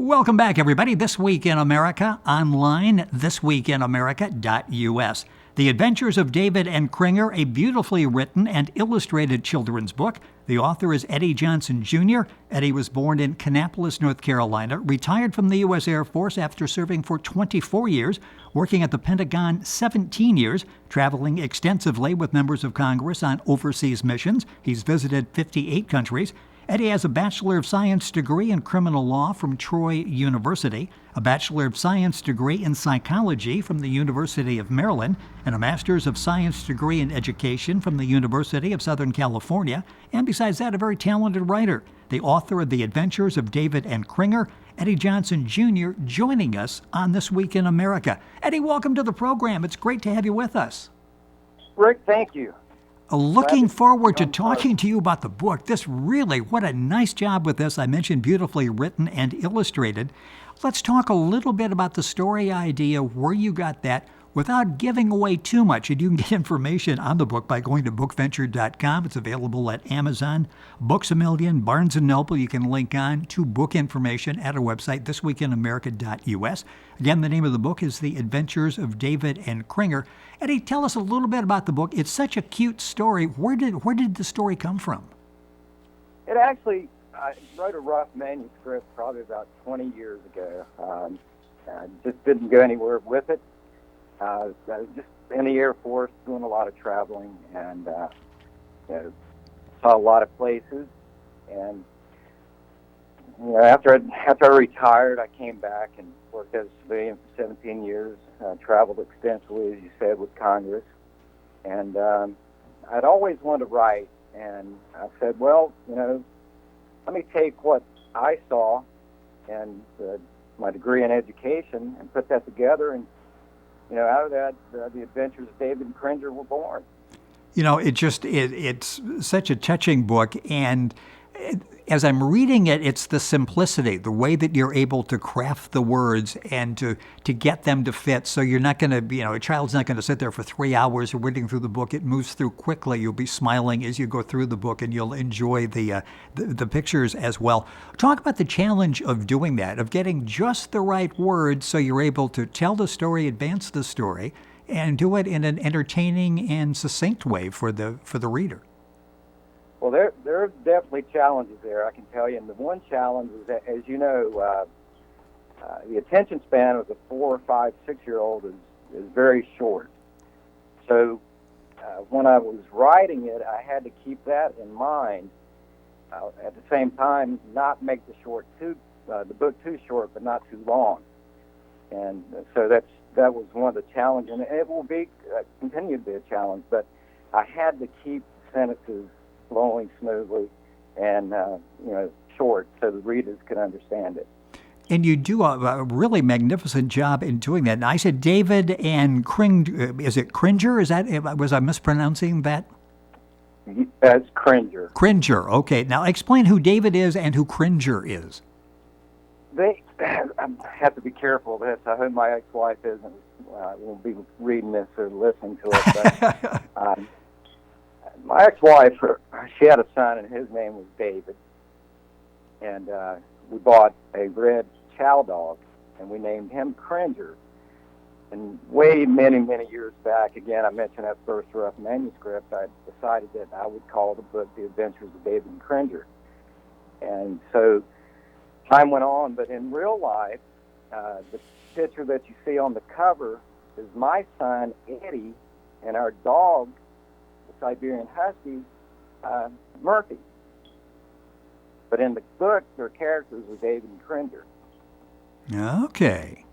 Welcome back, everybody. This Week in America, online, thisweekinamerica.us. The Adventures of David and Kringer, a beautifully written and illustrated children's book. The author is Eddie Johnson, Jr. Eddie was born in Kannapolis, North Carolina, retired from the U.S. Air Force after serving for 24 years, working at the Pentagon 17 years, traveling extensively with members of Congress on overseas missions. He's visited 58 countries. Eddie has a Bachelor of Science degree in criminal law from Troy University, a Bachelor of Science degree in psychology from the University of Maryland, and a Master's of Science degree in education from the University of Southern California, and besides that, a very talented writer. The author of The Adventures of David and Kringer, Eddie Johnson, Jr., joining us on This Week in America. Eddie, welcome to the program. It's great to have you with us. Rick, thank you. Looking forward to talking to you about the book. What a nice job with this. I mentioned beautifully written and illustrated. Let's talk a little bit about the story idea, where you got that, without giving away too much. And you can get information on the book by going to bookventure.com. It's available at Amazon, Books A Million, Barnes & Noble. You can link on to book information at our website, thisweekinamerica.us. Again, the name of the book is The Adventures of David and Kringer. Eddie, tell us a little bit about the book. It's such a cute story. Where did the story come from? It actually, I wrote a rough manuscript probably about 20 years ago. I just didn't go anywhere with it. I was just in the Air Force doing a lot of traveling and saw a lot of places. And after I retired, I came back and worked as a civilian for 17 years. Traveled extensively, as you said, with Congress. And I'd always wanted to write. And I said, well, let me take what I saw and my degree in education and put that together. And, out of that, The Adventures of David and Kringer were born. It's such a touching book. And as I'm reading it, it's the simplicity, the way that you're able to craft the words and to get them to fit. So you're not going to, a child's not going to sit there for 3 hours reading through the book. It moves through quickly. You'll be smiling as you go through the book, and you'll enjoy the pictures as well. Talk about the challenge of doing that, of getting just the right words so you're able to tell the story, advance the story, and do it in an entertaining and succinct way for the reader. Well, there are definitely challenges there, I can tell you. And the one challenge is that, as you know, the attention span of a 4, 5, 6-year-old is very short. So when I was writing it, I had to keep that in mind. At the same time, not make the book too short, but not too long. And so that was one of the challenges, and it will continue to be a challenge. But I had to keep sentences flowing smoothly and short so the readers could understand it. And you do a really magnificent job in doing that. And I said David and Kringer. Is it Kringer? Was I mispronouncing that? That's Kringer. Kringer. Okay. Now explain who David is and who Kringer is. I have to be careful of this. I hope my ex-wife won't be reading this or listening to it. But, my ex-wife, she had a son, and his name was David. And we bought a red chow dog, and we named him Kringer. And many, many years back, again, I mentioned that first rough manuscript, I decided that I would call the book The Adventures of David and Kringer. And so time went on, but in real life, the picture that you see on the cover is my son, Eddie, and our dog, Siberian Husky, Murphy. But in the book, their characters are David and Kringer. Okay.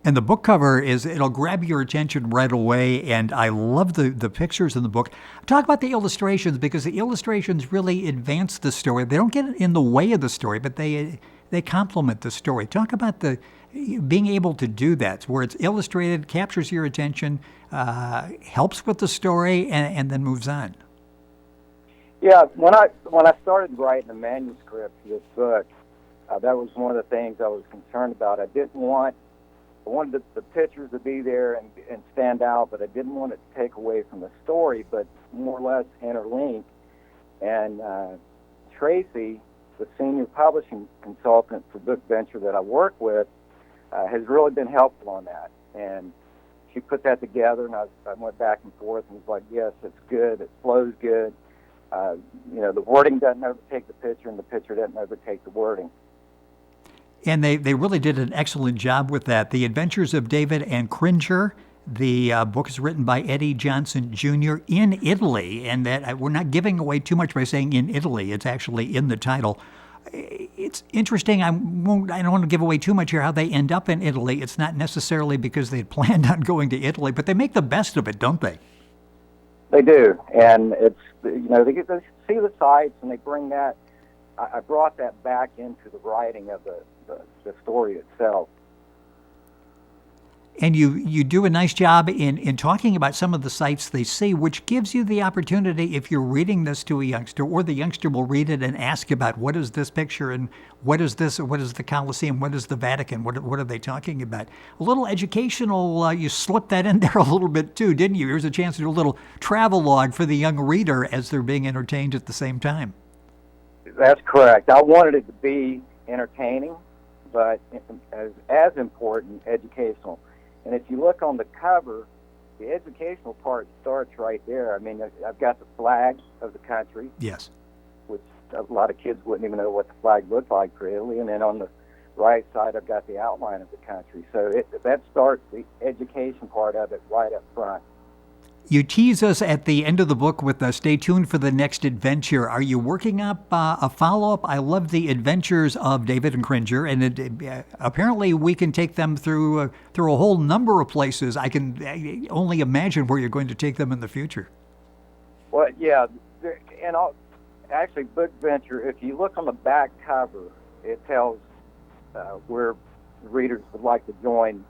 And the book cover it'll grab your attention right away, and I love the pictures in the book. Talk about the illustrations, because the illustrations really advance the story. They don't get in the way of the story, but they complement the story. Talk about being able to do that, where it's illustrated, captures your attention, helps with the story, and then moves on. Yeah, when I started writing the manuscript for this book, that was one of the things I was concerned about. I wanted the pictures to be there and stand out, but I didn't want it to take away from the story, but more or less interlink. And Tracy the senior publishing consultant for Book Venture that I work with, has really been helpful on that. And she put that together, and I went back and forth and was like, yes, it's good, it flows good. The wording doesn't overtake the picture, and the picture doesn't overtake the wording. And they really did an excellent job with that. The Adventures of David and Kringer. The book is written by Eddie Johnson Jr. in Italy, and that we're not giving away too much by saying in Italy. It's actually in the title. It's interesting. I don't want to give away too much here how they end up in Italy. It's not necessarily because they had planned on going to Italy, but they make the best of it, don't they? They do, and it's they get to see the sights, and they bring that. I brought that back into the writing of the story itself. And you do a nice job in talking about some of the sights they see, which gives you the opportunity, if you're reading this to a youngster, or the youngster will read it and ask about what is this picture and what is this, or what is the Colosseum, what is the Vatican, what are they talking about? A little educational, you slipped that in there a little bit too, didn't you? Here's a chance to do a little travel log for the young reader as they're being entertained at the same time. That's correct. I wanted it to be entertaining, but as important, educational. And if you look on the cover, the educational part starts right there. I mean, I've got the flag of the country. Yes. Which a lot of kids wouldn't even know what the flag looked like for Italy. And then on the right side, I've got the outline of the country. So that starts the education part of it right up front. You tease us at the end of the book with stay tuned for the next adventure. Are you working up a follow-up? I love the Adventures of David and Kringer, and apparently we can take them through a whole number of places. I can only imagine where you're going to take them in the future. Well, yeah, and actually, Book Venture, if you look on the back cover, it tells where readers would like to join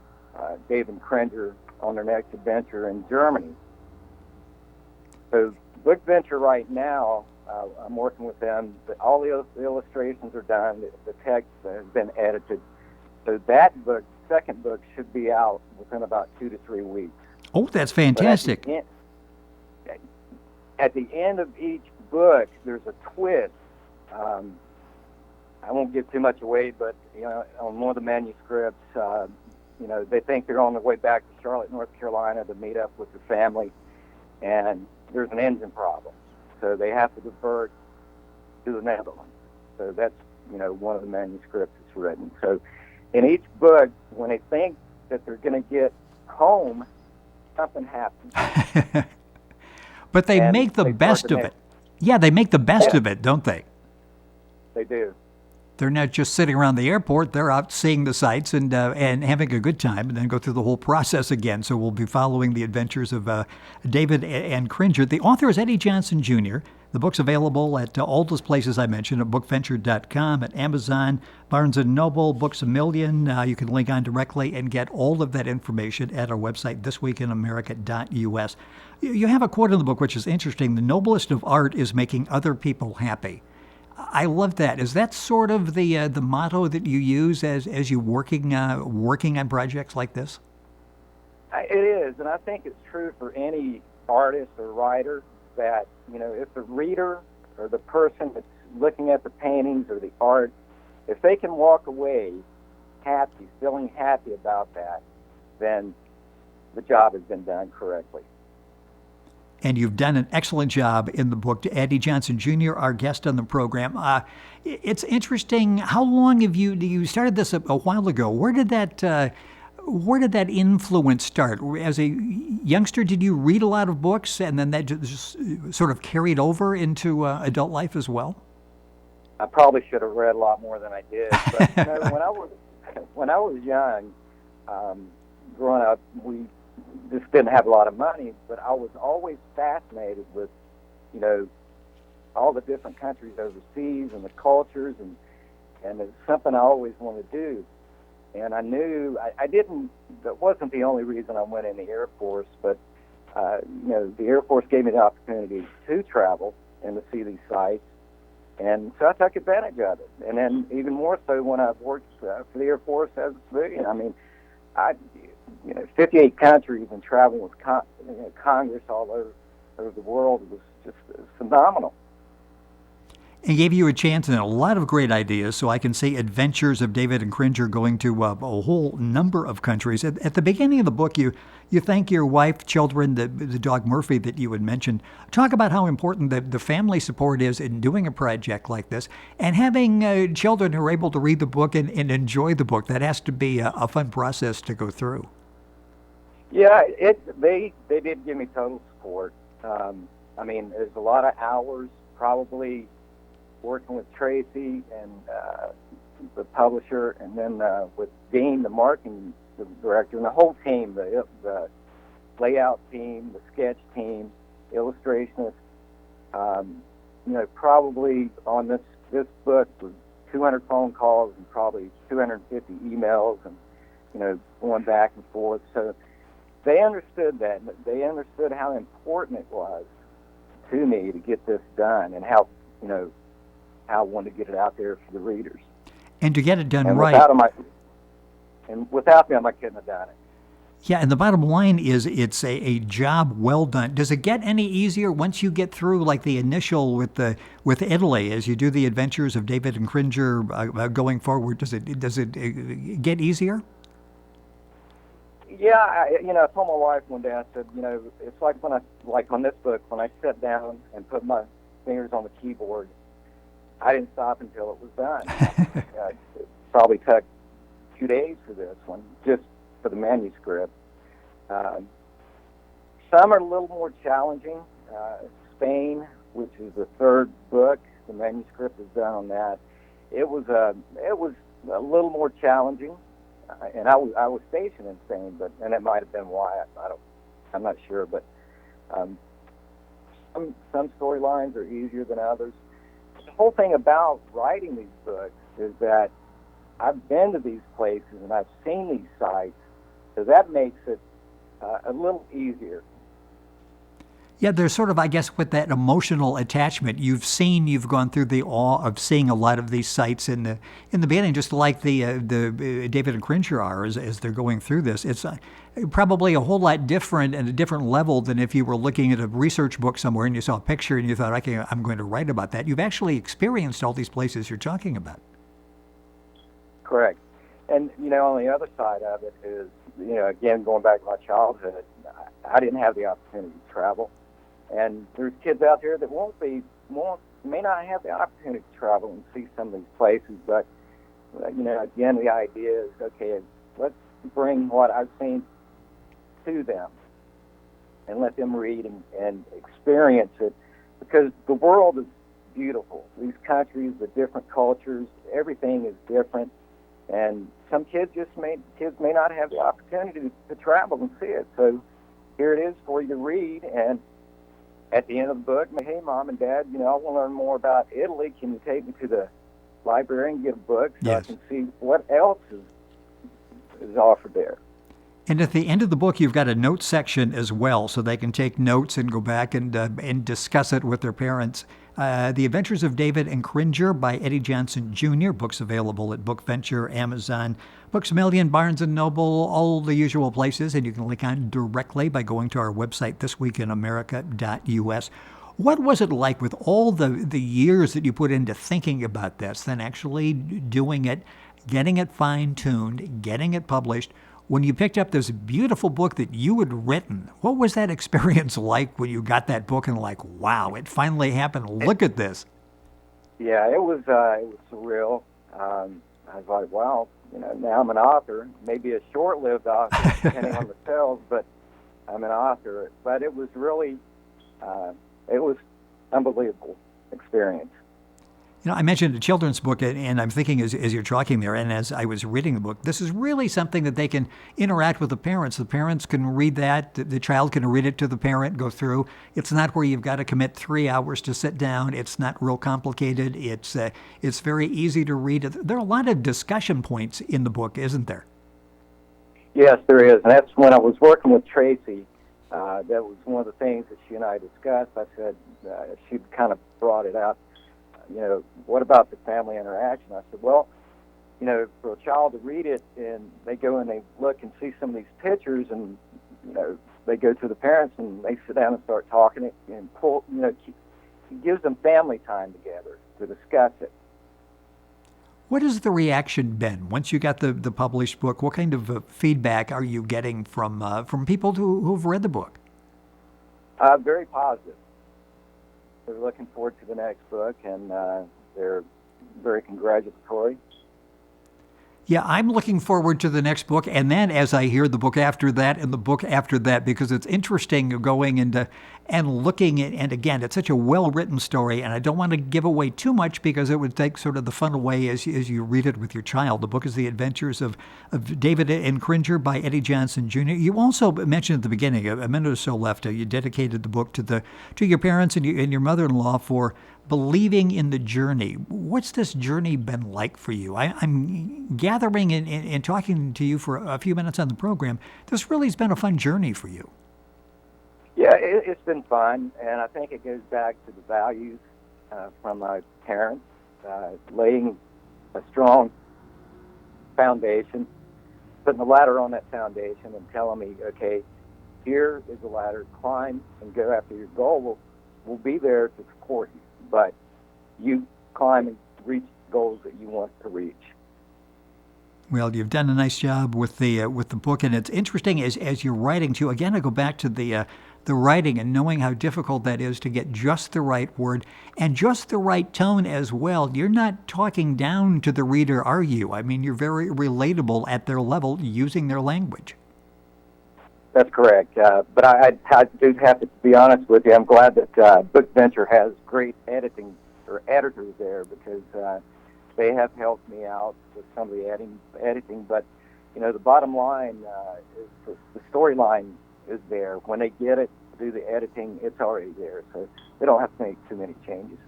David and Kringer on their next adventure in Germany. So Book Venture right now, I'm working with them. All the illustrations are done. The text has been edited. So that book, second book, should be out within about 2 to 3 weeks. Oh, that's fantastic. At the end of each book, there's a twist. I won't give too much away, but on one of the manuscripts, they think they're on their way back to Charlotte, North Carolina to meet up with their family, and there's an engine problem, so they have to divert to the Netherlands. So that's one of the manuscripts that's written. So in each book, when they think that they're going to get home, something happens. But they make the best of it. Yeah, they make the best of it, don't they? They do. They're not just sitting around the airport. They're out seeing the sights and having a good time, and then go through the whole process again. So we'll be following the adventures of David and Kringer. The author is Eddie Johnson Jr. The book's available at all those places I mentioned, at bookventure.com, at Amazon, Barnes & Noble, Books A Million. You can link on directly and get all of that information at our website, thisweekinamerica.us. You have a quote in the book which is interesting. The noblest of art is making other people happy. I love that. Is that sort of the motto that you use as you're working on projects like this? It is, and I think it's true for any artist or writer that, if the reader or the person that's looking at the paintings or the art, if they can walk away happy, feeling happy about that, then the job has been done correctly. And you've done an excellent job in the book. Eddie Johnson Jr., our guest on the program. It's interesting. How long have you started this a while ago? Where did that influence start? As a youngster, did you read a lot of books, and then that just sort of carried over into adult life as well? I probably should have read a lot more than I did. But when I was young, growing up, we just didn't have a lot of money, but I was always fascinated with, all the different countries overseas and the cultures, and it's something I always wanted to do. And I knew that wasn't the only reason I went in the Air Force, but, the Air Force gave me the opportunity to travel and to see these sites. And so I took advantage of it. And then even more so when I worked for the Air Force as a civilian. I mean, 58 countries and traveling with Congress all over the world was just phenomenal. and gave you a chance and a lot of great ideas. So I can see Adventures of David and Kringer going to a whole number of countries. At the beginning of the book, you thank your wife, children, the dog Murphy that you had mentioned. Talk about how important the family support is in doing a project like this, and having children who are able to read the book and enjoy the book. That has to be a fun process to go through. Yeah, they did give me total support. I mean, there's a lot of hours probably working with Tracy and the publisher, and then with Dean, the marketing director, and the whole team, the layout team, the sketch team, illustrationists. Probably on this book was 200 phone calls and probably 250 emails, and going back and forth. So they understood that. They understood how important it was to me to get this done, and how I wanted to get it out there for the readers. And to get it done right. Without them, I couldn't have done it. Yeah, and the bottom line is it's a job well done. Does it get any easier once you get through, like the initial with Italy, as you do the Adventures of David and Kringer going forward? Does it get easier? Yeah, I told my wife one day, I said, it's like on this book, when I sat down and put my fingers on the keyboard, I didn't stop until it was done. It probably took 2 days for this one, just for the manuscript. Some are a little more challenging. Spain, which is the third book, the manuscript is done on that. It was a little more challenging. And I was stationed in Spain, and it might have been why. I'm not sure, but some storylines are easier than others. The whole thing about writing these books is that I've been to these places and I've seen these sites, so that makes it a little easier. Yeah, there's sort of, I guess, with that emotional attachment, you've gone through the awe of seeing a lot of these sites in the beginning, just like the David and Kringer are as they're going through this. It's probably a whole lot different and a different level than if you were looking at a research book somewhere and you saw a picture and you thought, okay, I'm going to write about that. You've actually experienced all these places you're talking about. Correct. And, on the other side of it is, again, going back to my childhood, I didn't have the opportunity to travel. And there's kids out there that may not have the opportunity to travel and see some of these places. But, again, the idea is, okay, let's bring what I've seen to them and let them read and experience it, because the world is beautiful. These countries, the different cultures, everything is different. And some kids may not have the opportunity to travel and see it. So here it is for you to read, and at the end of the book, hey, Mom and Dad, I want to learn more about Italy. Can you take me to the library and get a book so Yes. I can see what else is offered there? And at the end of the book, you've got a note section as well, so they can take notes and go back and discuss it with their parents. The Adventures of David and Kringer by Eddie Johnson Jr., books available at Bookventure, Amazon, Books A Million, Barnes & Noble, all the usual places, and you can link on directly by going to our website, thisweekinamerica.us. What was it like with all the years that you put into thinking about this, then actually doing it, getting it fine-tuned, getting it published? When you picked up this beautiful book that you had written, what was that experience like when you got that book and like, wow, it finally happened. Look at this. Yeah, it was surreal. I was like, wow, now I'm an author, maybe a short-lived author, depending on the sales, but I'm an author. But it was really, it was unbelievable experience. I mentioned a children's book, and I'm thinking as you're talking there, and as I was reading the book, this is really something that they can interact with the parents. The parents can read that. The child can read it to the parent, go through. It's not where you've got to commit 3 hours to sit down. It's not real complicated. It's very easy to read. There are a lot of discussion points in the book, isn't there? Yes, there is. And that's when I was working with Tracy. That was one of the things that she and I discussed. I said, she kind of brought it out. What about the family interaction? I said, well, for a child to read it and they go and they look and see some of these pictures and, they go to the parents and they sit down and start talking and pull, it gives them family time together. to discuss it. What has the reaction been once you got the published book? What kind of feedback are you getting from people who've read the book? Very positive. They're looking forward to the next book, and they're very congratulatory. Yeah, I'm looking forward to the next book, and then as I hear the book after that and the book after that, because it's interesting going into and looking at, and again, it's such a well-written story, and I don't want to give away too much because it would take sort of the fun away as you read it with your child. The book is The Adventures of David and Kringer by Eddie Johnson Jr. You also mentioned at the beginning, a minute or so left, you dedicated the book to your parents and your mother-in-law for believing in the journey. What's this journey been like for you? I'm gathering and talking to you for a few minutes on the program. This really has been a fun journey for you. Yeah, it's been fun, and I think it goes back to the values from my parents, laying a strong foundation, putting the ladder on that foundation and telling me, okay, here is the ladder, climb and go after your goal. We'll be there to support you, but you climb and reach goals that you want to reach. Well, you've done a nice job with the book, and it's interesting as you're writing too. Again, I go back to the writing and knowing how difficult that is to get just the right word and just the right tone as well. You're not talking down to the reader, are you? I mean, you're very relatable at their level using their language. That's correct. But I do have to be honest with you. I'm glad that Book Venture has great editing or editors there, because they have helped me out with some of the editing. But the bottom line is the storyline is there. When they get it, do the editing, it's already there, so they don't have to make too many changes.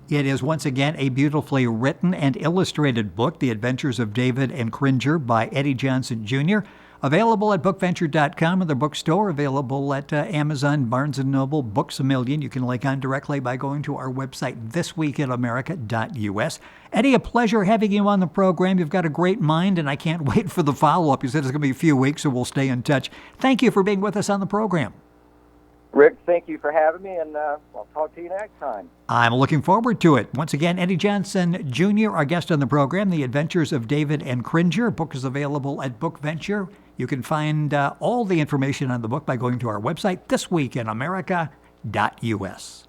It is, once again, a beautifully written and illustrated book, The Adventures of David and Kringer by Eddie Johnson Jr., available at bookventure.com and the bookstore, available at Amazon, Barnes & Noble, Books A Million. You can link on directly by going to our website, thisweekinamerica.us. Eddie, a pleasure having you on the program. You've got a great mind, and I can't wait for the follow-up. You said it's going to be a few weeks, so we'll stay in touch. Thank you for being with us on the program. Rick, thank you for having me, and I'll talk to you next time. I'm looking forward to it. Once again, Eddie Johnson Jr., our guest on the program, The Adventures of David and Kringer. Book is available at Book Venture. You can find all the information on the book by going to our website, thisweekinamerica.us.